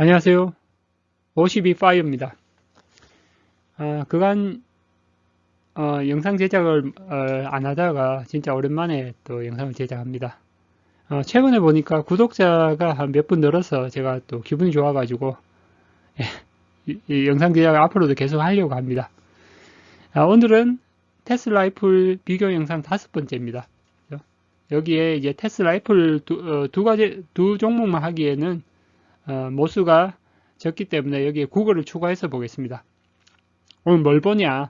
안녕하세요. 52파이어입니다. 그간 영상 제작을 안 하다가 진짜 오랜만에 또 영상을 제작합니다. 최근에 보니까 구독자가 한 몇 분 늘어서 제가 또 기분이 좋아가지고 이 영상 제작을 앞으로도 계속 하려고 합니다. 오늘은 테슬라 애플 비교 영상 5번째입니다. 여기에 이제 테슬라 애플 두 종목만 하기에는 모수가 적기 때문에 여기에 구글을 추가해서 보겠습니다. 오늘 뭘 보냐?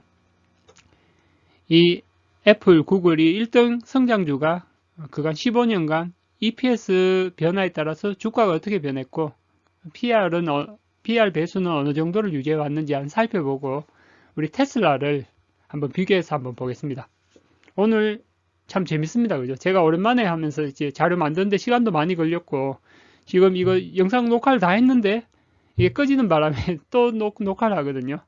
이 애플, 구글이 1등 성장주가 그간 15년간 EPS 변화에 따라서 주가가 어떻게 변했고 PR 배수는 어느 정도를 유지해 왔는지 한번 살펴보고 우리 테슬라를 한번 비교해서 한번 보겠습니다. 오늘 참 재밌습니다. 그죠? 제가 오랜만에 하면서 이제 자료 만드는데 시간도 많이 걸렸고 지금 이거 영상 녹화를 다 했는데 이게 꺼지는 바람에 또 녹화를 하거든요.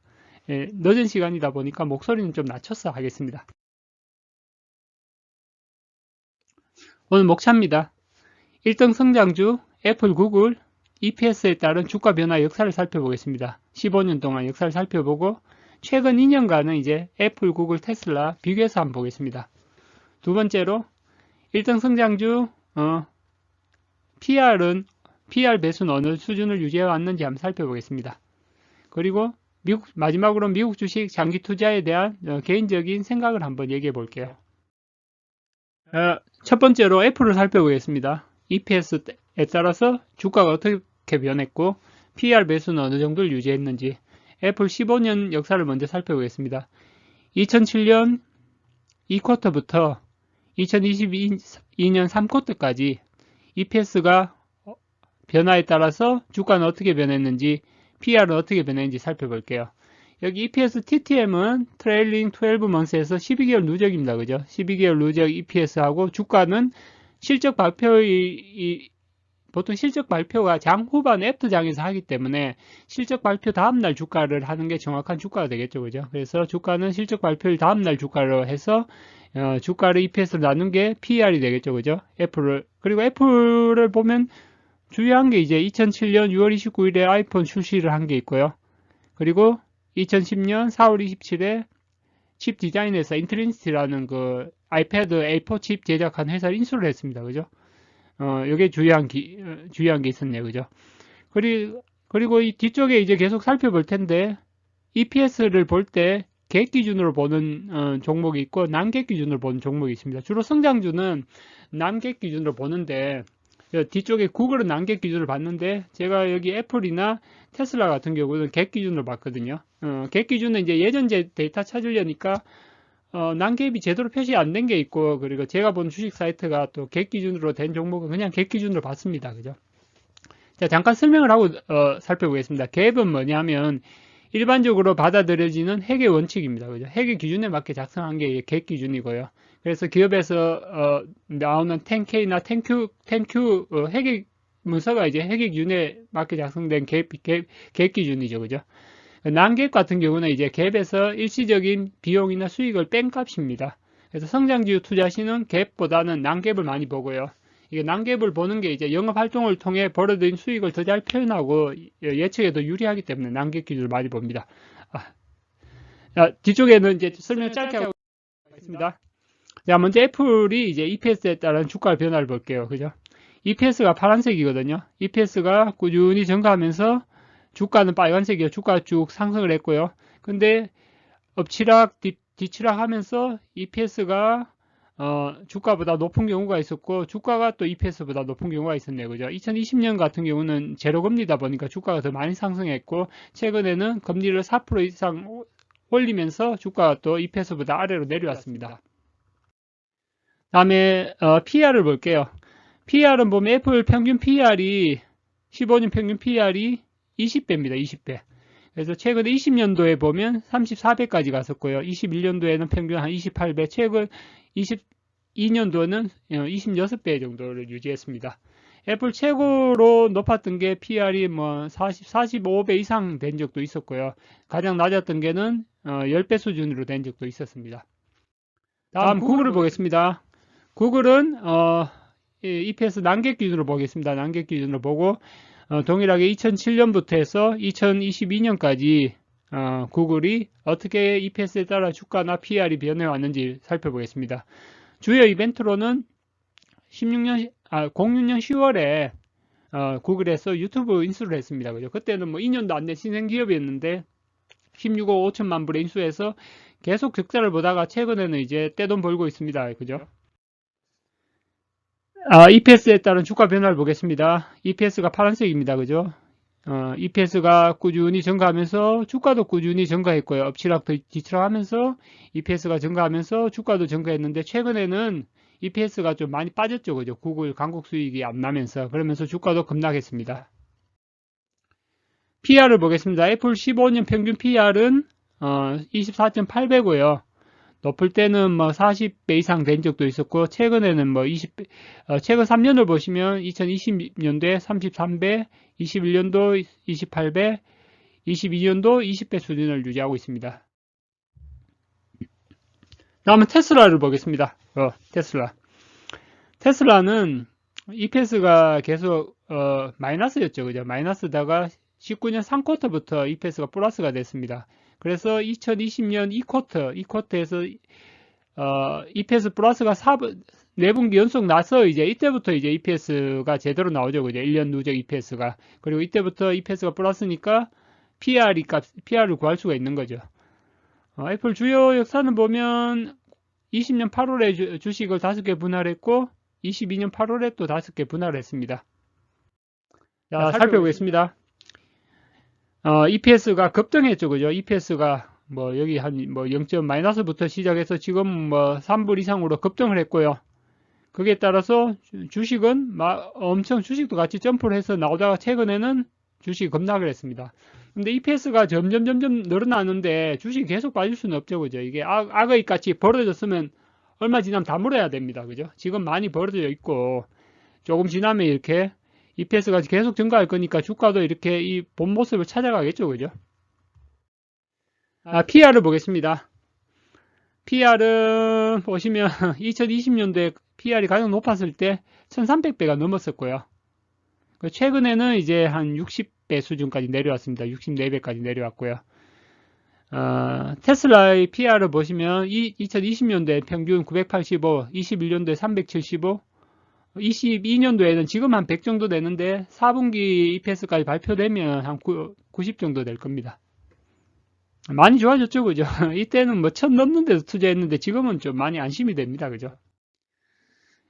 예, 늦은 시간이다 보니까 목소리는 좀 낮춰서 하겠습니다. 오늘 목차입니다. 1등 성장주 애플, 구글, EPS에 따른 주가 변화 역사를 살펴보겠습니다. 15년 동안 역사를 살펴보고 최근 2년간은 이제 애플, 구글, 테슬라 비교해서 한번 보겠습니다. 두 번째로 1등 성장주 PR 배수는 어느 수준을 유지해 왔는지 한번 살펴보겠습니다. 그리고 마지막으로 미국 주식 장기 투자에 대한 개인적인 생각을 한번 얘기해 볼게요. 첫 번째로 애플을 살펴보겠습니다. EPS에 따라서 주가가 어떻게 변했고 PR 배수는 어느 정도를 유지했는지 애플 15년 역사를 먼저 살펴보겠습니다. 2007년 2쿼터부터 2022년 3쿼터까지 EPS가 변화에 따라서 주가는 어떻게 변했는지 PR은 어떻게 변했는지 살펴볼게요. 여기 EPS TTM은 트레일링 12months에서 12개월 누적입니다. 그죠? 12개월 누적 EPS하고 주가는 실적 보통 실적 발표가 장 후반 애프터장에서 하기 때문에 실적 발표 다음날 주가를 하는 게 정확한 주가가 되겠죠. 그죠? 그래서 주가는 실적 발표를 다음날 주가로 해서 주가를 EPS로 나눈 게 PER이 되겠죠. 그죠? 그리고 애플을 보면 주요한 게 이제 2007년 6월 29일에 아이폰 출시를 한 게 있고요. 그리고 2010년 4월 27일에 칩 디자인에서 인트리니티라는 그 아이패드 A4 칩 제작한 회사를 인수를 했습니다. 그죠? 이게 주요한 게 있었네요. 그죠? 그리고 이 뒤쪽에 이제 계속 살펴볼 텐데, EPS를 볼 때 객 기준으로 보는 종목이 있고, 난객 기준으로 보는 종목이 있습니다. 주로 성장주는 난객 기준으로 보는데, 뒤쪽에 구글은 난객 기준을 봤는데 제가 여기 애플이나 테슬라 같은 경우는 객 기준으로 봤거든요. 객 기준은 이제 예전 데이터 찾으려니까 난객이 제대로 표시 안 된 게 있고 그리고 제가 본 주식 사이트가 또 객 기준으로 된 종목은 그냥 객 기준으로 봤습니다. 그죠? 자, 잠깐 설명을 하고 살펴보겠습니다. 갭은 뭐냐면 일반적으로 받아들여지는 회계 원칙입니다. 그죠? 회계 기준에 맞게 작성한 게 객 기준이고요. 그래서 기업에서 나오는 10K나 10Q 회계 문서가 이제 회계 기준에 맞게 작성된 갭 기준이죠. 그죠? 난갭 같은 경우는 이제 갭에서 일시적인 비용이나 수익을 뺀 값입니다. 그래서 성장주 투자 시는 갭보다는 난갭을 많이 보고요. 이게 난갭을 보는 게 이제 영업 활동을 통해 벌어들인 수익을 더 잘 표현하고 예측에 더 유리하기 때문에 난갭 기준을 많이 봅니다. 뒤쪽에는 이제 설명 짧게 하고 있습니다. 자, 먼저 애플이 이제 EPS에 따른 주가 변화를 볼게요. 그죠? EPS가 파란색이거든요. EPS가 꾸준히 증가하면서 주가는 빨간색이에요. 주가가 쭉 상승을 했고요. 근데 뒤치락 하면서 EPS가 주가보다 높은 경우가 있었고 주가가 또 EPS보다 높은 경우가 있었네요. 그죠? 2020년 같은 경우는 제로금리다 보니까 주가가 더 많이 상승했고 최근에는 금리를 4% 이상 올리면서 주가가 또 EPS보다 아래로 내려왔습니다. 다음에 PR을 볼게요. PR은 보면 애플 평균 PR이 15년 평균 PR이 20배입니다. 20배. 그래서 최근에 20년도에 보면 34배까지 갔었고요. 21년도에는 평균 한 28배, 최근 22년도는 26배 정도를 유지했습니다. 애플 최고로 높았던 게 PR이 뭐 45배 이상 된 적도 있었고요. 가장 낮았던 게는 10배 수준으로 된 적도 있었습니다. 다음 구글을 보겠습니다. 구글은 EPS 난객 기준으로 보겠습니다. 난객 기준으로 보고 동일하게 2007년부터 해서 2022년까지 구글이 어떻게 EPS에 따라 주가나 PR이 변해왔는지 살펴보겠습니다. 주요 이벤트로는 06년 10월에 구글에서 유튜브 인수를 했습니다. 그죠? 그때는 뭐 2년도 안 된 신생 기업이었는데 16억 5천만 불에 인수해서 계속 적자를 보다가 최근에는 이제 떼돈 벌고 있습니다. 그죠? EPS에 따른 주가 변화를 보겠습니다. EPS가 파란색입니다. 그죠? EPS가 꾸준히 증가하면서 주가도 꾸준히 증가했고요. 엎치락 뒤치락 하면서 EPS가 증가하면서 주가도 증가했는데 최근에는 EPS가 좀 많이 빠졌죠. 그죠? 구글 광고 수익이 안 나면서 그러면서 주가도 급락했습니다. PR을 보겠습니다. 애플 15년 평균 PR은 24.8배고요. 높을 때는 뭐 40배 이상 된 적도 있었고 최근에는 뭐 최근 3년을 보시면 2020년도에 33배, 21년도 28배, 22년도 20배 수준을 유지하고 있습니다. 다음은 테슬라를 보겠습니다. 테슬라는 EPS가 계속 마이너스였죠. 그죠? 마이너스다가 19년 3쿼터부터 EPS가 플러스가 됐습니다. 그래서 2020년 2쿼터에서 EPS 플러스가 4분기 연속 나서 이제 이때부터 이제 EPS가 제대로 나오죠. 그죠? 1년 누적 EPS가. 그리고 이때부터 EPS가 플러스니까 PR을 구할 수가 있는 거죠. 애플 주요 역사는 보면 20년 8월에 주식을 5개 분할했고 22년 8월에 또 5개 분할했습니다. 자, 살펴보겠습니다. EPS가 급등했죠. 그죠? EPS가 뭐 여기 한 뭐 0. 마이너스부터 시작해서 지금 뭐 3불 이상으로 급등을 했고요. 거기에 따라서 주식은 엄청 주식도 같이 점프를 해서 나오다가 최근에는 주식이 급락을 했습니다. 근데 EPS가 점점 늘어나는데 주식이 계속 빠질 수는 없죠. 그죠? 이게 악의 같이 벌어졌으면 얼마 지나면 다 물어야 됩니다. 그죠? 지금 많이 벌어져 있고 조금 지나면 이렇게 EPS가 계속 증가할 거니까 주가도 이렇게 이 본 모습을 찾아가겠죠. 그죠? PR을 보겠습니다. PR은 보시면 2020년도에 PR이 가장 높았을 때 1300배가 넘었었고요. 최근에는 이제 한 60배 수준까지 내려왔습니다. 64배까지 내려왔고요. 테슬라의 PR을 보시면 2020년도에 평균 985, 21년도에 375, 22년도에는 지금 한 100 정도 되는데 4분기 EPS까지 발표되면 한 90 정도 될 겁니다. 많이 좋아졌죠, 그죠? 이때는 뭐 1000 넘는 데서 투자했는데 지금은 좀 많이 안심이 됩니다, 그죠?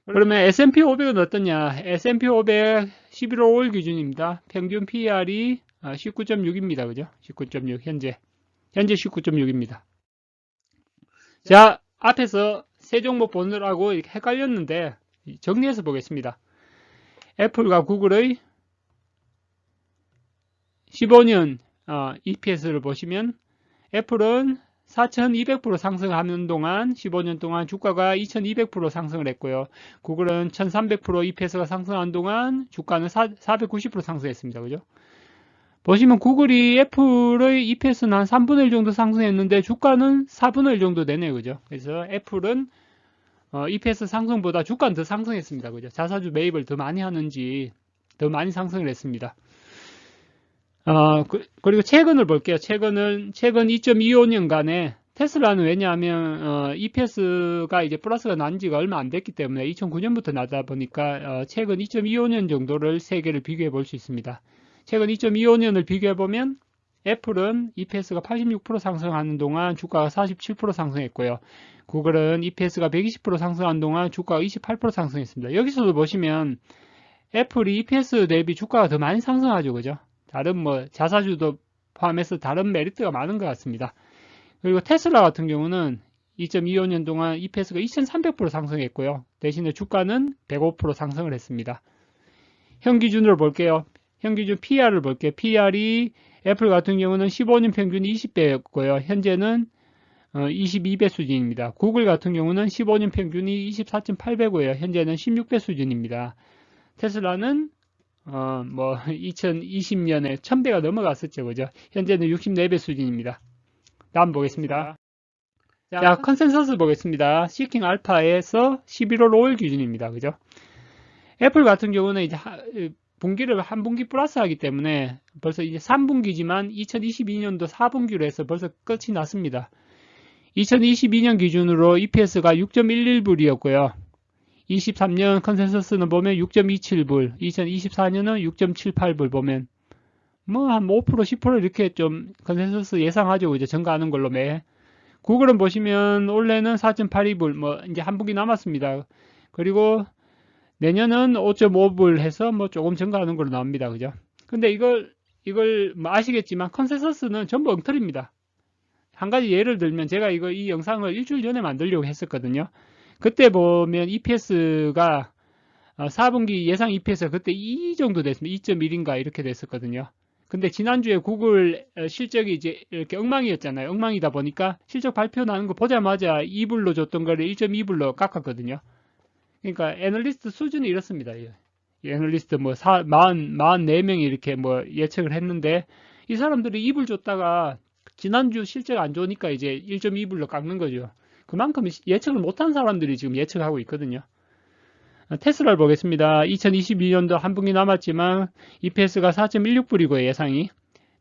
그러면 S&P 500은 어떠냐? S&P 500 11월 5일 기준입니다. 평균 PR이 19.6입니다, 그죠? 19.6 현재 19.6입니다. 자, 앞에서 세 종목 보느라고 이렇게 헷갈렸는데 정리해서 보겠습니다. 애플과 구글의 15년 EPS를 보시면 애플은 4200% 상승하는 동안 15년 동안 주가가 2200% 상승을 했고요. 구글은 1300% EPS가 상승한 동안 주가는 490% 상승했습니다. 그죠? 보시면 구글이 애플의 EPS는 한 3분의 1 정도 상승했는데 주가는 4분의 1 정도 되네요. 그죠? 그래서 애플은 EPS 상승보다 주가는 더 상승했습니다. 그죠? 자사주 매입을 더 많이 하는지 더 많이 상승을 했습니다. 그리고 최근을 볼게요. 최근 2.25년간에 테슬라는 왜냐하면 EPS가 이제 플러스가 난 지가 얼마 안 됐기 때문에 2009년부터 나다 보니까 최근 2.25년 정도를 세 개를 비교해 볼 수 있습니다. 최근 2.25년을 비교해 보면 애플은 EPS가 86% 상승하는 동안 주가가 47% 상승했고요. 구글은 EPS가 120% 상승하는 동안 주가가 28% 상승했습니다. 여기서도 보시면 애플이 EPS 대비 주가가 더 많이 상승하죠. 그죠? 다른 뭐 자사주도 포함해서 다른 메리트가 많은 것 같습니다. 그리고 테슬라 같은 경우는 2.25년 동안 EPS가 2300% 상승했고요. 대신에 주가는 105% 상승을 했습니다. 현 기준으로 볼게요. 현 기준 PR을 볼게요. PR이 애플 같은 경우는 15년 평균이 20배였고요. 현재는 22배 수준입니다. 구글 같은 경우는 15년 평균이 24.8배고요. 현재는 16배 수준입니다. 테슬라는 2020년에 1000배가 넘어갔었죠. 그죠? 현재는 64배 수준입니다. 다음 보겠습니다. 자, 컨센서스 보겠습니다. 시킹 알파에서 11월 5일 기준입니다. 그죠? 애플 같은 경우는 이제 분기를 한 분기 플러스 하기 때문에 벌써 이제 3분기지만 2022년도 4분기로 해서 벌써 끝이 났습니다. 2022년 기준으로 EPS가 6.11불이었고요. 23년 컨센서스는 보면 6.27불, 2024년은 6.78불 보면 뭐 한 5%, 10% 이렇게 좀 컨센서스 예상하죠. 이제 증가하는 걸로 매. 구글은 보시면 올해는 4.82불, 뭐 이제 한 분기 남았습니다. 그리고 내년은 5.5불 해서 뭐 조금 증가하는 걸로 나옵니다. 그죠? 근데 이걸 뭐 아시겠지만 컨센서스는 전부 엉터리입니다. 한 가지 예를 들면 제가 이 영상을 일주일 전에 만들려고 했었거든요. 그때 보면 EPS가 4분기 예상 EPS가 그때 2 정도 됐습니다. 2.1인가 이렇게 됐었거든요. 근데 지난주에 구글 실적이 이제 이렇게 엉망이었잖아요. 엉망이다 보니까 실적 발표 나는 거 보자마자 2불로 줬던 거를 1.2불로 깎았거든요. 그러니까 애널리스트 수준이 이렇습니다. 애널리스트 뭐 44명이 이렇게 뭐 예측을 했는데 이 사람들이 2불 줬다가 지난주 실적 안 좋으니까 이제 1.2불로 깎는 거죠. 그만큼 예측을 못한 사람들이 지금 예측하고 있거든요. 테슬라를 보겠습니다. 2022년도 한 분기 남았지만 EPS가 4.16불이고요, 예상이.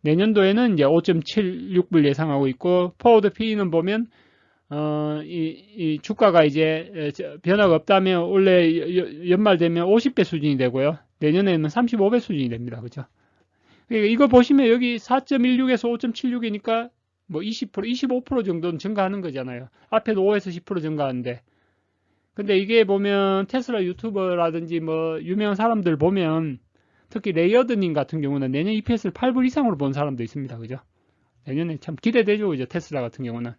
내년도에는 이제 5.76불 예상하고 있고, 포워드 P는 보면, 이 주가가 이제 변화가 없다면 원래 연말 되면 50배 수준이 되고요. 내년에는 35배 수준이 됩니다. 그죠? 그러니까 이거 보시면 여기 4.16에서 5.76이니까 뭐 20%, 25% 정도는 증가하는 거잖아요. 앞에도 5에서 10% 증가하는데. 근데 이게 보면 테슬라 유튜버라든지 뭐 유명한 사람들 보면 특히 레이어드님 같은 경우는 내년 EPS를 8불 이상으로 본 사람도 있습니다. 그죠? 내년에 참 기대되죠. 그죠? 테슬라 같은 경우는.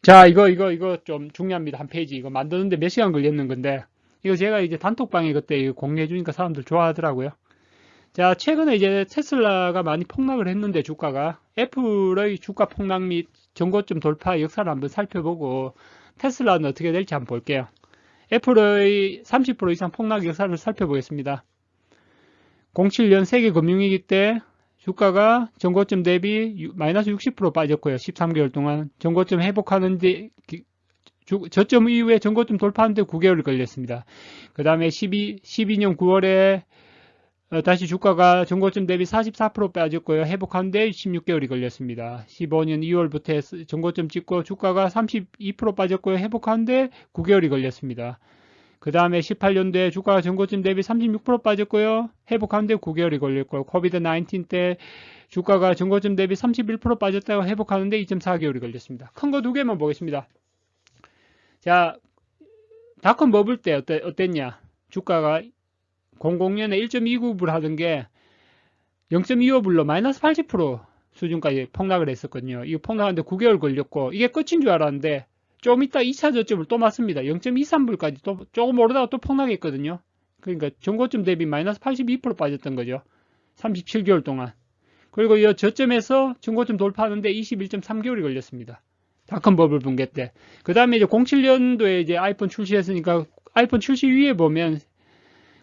자, 이거 좀 중요합니다. 한 페이지. 이거 만드는데 몇 시간 걸렸는 건데. 이거 제가 이제 단톡방에 그때 공유해 주니까 사람들 좋아하더라고요. 자, 최근에 이제 테슬라가 많이 폭락을 했는데 주가가 애플의 주가 폭락 및 전고점 돌파 역사를 한번 살펴보고 테슬라는 어떻게 될지 한번 볼게요. 애플의 30% 이상 폭락 역사를 살펴보겠습니다. 07년 세계 금융위기 때 주가가 전고점 대비 마이너스 60% 빠졌고요. 13개월 동안 전고점 회복하는데 저점 이후에 전고점 돌파하는데 9개월이 걸렸습니다. 그 다음에 12년 9월에 다시 주가가 전고점 대비 44% 빠졌고요. 회복하는데 16개월이 걸렸습니다. 15년 2월부터 전고점 찍고 주가가 32% 빠졌고요. 회복하는데 9개월이 걸렸습니다. 그 다음에 18년도에 주가가 전고점 대비 36% 빠졌고요. 회복하는데 9개월이 걸렸고요. 코비드 19 때 주가가 전고점 대비 31% 빠졌다가 회복하는데 2.4개월이 걸렸습니다. 큰 거 두 개만 보겠습니다. 자, 닷컴 버블 때 어땠냐? 주가가 00년에 1.29불 하던 게 0.25불로 마이너스 80% 수준까지 폭락을 했었거든요. 이거 폭락하는데 9개월 걸렸고 이게 끝인 줄 알았는데 좀 이따 2차 저점을 또 맞습니다. 0.23불까지 또 조금 오르다가 또 폭락했거든요. 그러니까 전고점 대비 마이너스 82% 빠졌던 거죠. 37개월 동안. 그리고 이 저점에서 전고점 돌파하는데 21.3개월이 걸렸습니다. 닷컴 버블 붕괴 때. 그 다음에 이제 07년도에 이제 아이폰 출시했으니까 아이폰 출시 위에 보면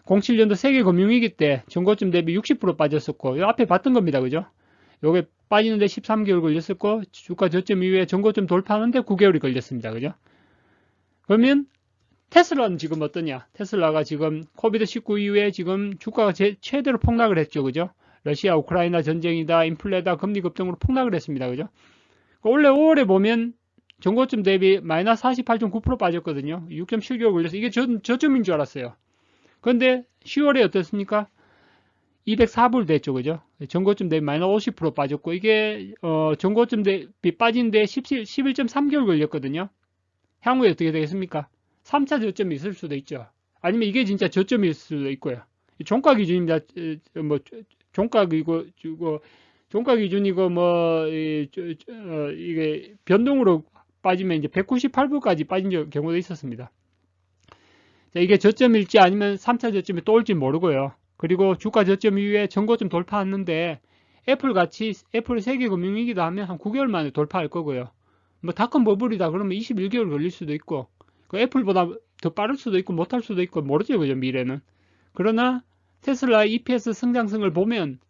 07년도 세계 금융위기 때 전고점 대비 60% 빠졌었고 이 앞에 봤던 겁니다. 그죠? 요게 빠지는데 13개월 걸렸었고 주가 저점 이후에 전고점 돌파하는데 9개월이 걸렸습니다. 그죠? 그러면 테슬라는 지금 어떠냐? 테슬라가 지금 코비드19 이후에 지금 주가가 최대로 폭락을 했죠. 그죠? 러시아 우크라이나 전쟁이다 인플레다 금리 급등으로 폭락을 했습니다. 그죠? 원래 5월에 보면 전고점 대비 마이너스 48.9% 빠졌거든요. 6.7개월 걸려서 이게 저점인 줄 알았어요. 그런데 10월에 어떻습니까? 204불 됐죠. 그죠? 전고점 대비 마이너스 50% 빠졌고 이게 전고점 대비 빠진데 11.3개월 걸렸거든요. 향후에 어떻게 되겠습니까? 3차 저점이 있을 수도 있죠. 아니면 이게 진짜 저점일 수도 있고요. 종가 기준입니다. 뭐 종가이고 종가 기준이고 뭐 이게 변동으로 빠지면 이제 198불까지 빠진 경우도 있었습니다. 자, 이게 저점일지 아니면 3차 저점이 또 올지 모르고요. 그리고 주가 저점 이후에 전고점 돌파했는데 애플 세계 금융위기다 하면 한 9개월 만에 돌파할 거고요. 뭐 닷컴 버블이다 그러면 21개월 걸릴 수도 있고 그 애플보다 더 빠를 수도 있고 못할 수도 있고 모르죠. 그죠? 미래는. 그러나 테슬라 EPS 성장성을 보면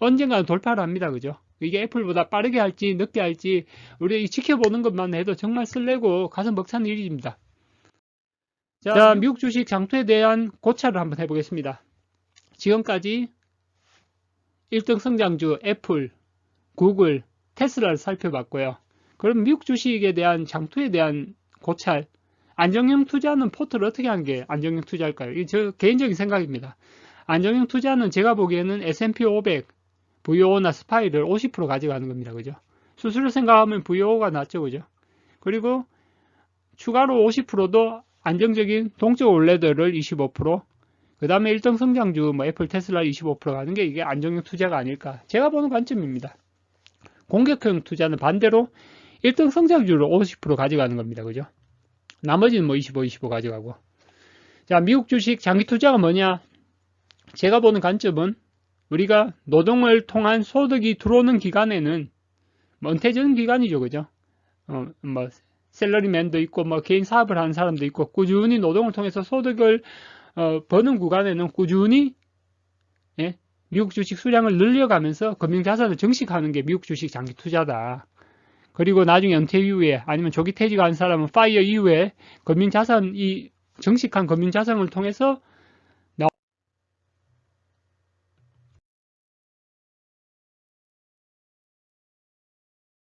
언젠가는 돌파를 합니다. 그죠? 이게 애플보다 빠르게 할지 늦게 할지 우리 지켜보는 것만 해도 정말 설레고 가슴 벅찬 일입니다. 자, 미국 주식 장투에 대한 고찰을 한번 해보겠습니다. 지금까지 1등 성장주 애플, 구글, 테슬라를 살펴봤고요. 그럼 미국 주식에 대한 장투에 대한 고찰, 안정형 투자는 포트를 어떻게 하는 게 안정형 투자일까요? 이게 저 개인적인 생각입니다. 안정형 투자는 제가 보기에는 S&P 500, VO나 스파이를 50% 가져가는 겁니다. 그죠? 수수료 생각하면 VO가 낫죠. 그죠? 그리고 추가로 50%도 안정적인 동적 올레드를 25%, 그 다음에 1등 성장주 뭐 애플, 테슬라 25% 가는 게 이게 안정형 투자가 아닐까. 제가 보는 관점입니다. 공격형 투자는 반대로 1등 성장주를 50% 가져가는 겁니다. 그죠? 나머지는 뭐 25 가져가고. 자, 미국 주식 장기 투자가 뭐냐? 제가 보는 관점은 우리가 노동을 통한 소득이 들어오는 기간에는 뭐 은퇴전 기간이죠. 그죠? 뭐 셀러리맨도 있고 뭐 개인 사업을 하는 사람도 있고 꾸준히 노동을 통해서 소득을 버는 구간에는 꾸준히 미국 주식 수량을 늘려가면서 금융자산을 증식하는 게 미국 주식 장기 투자다. 그리고 나중에 은퇴 이후에 아니면 조기 퇴직한 사람은 파이어 이후에 금융자산, 이 증식한 금융자산을 통해서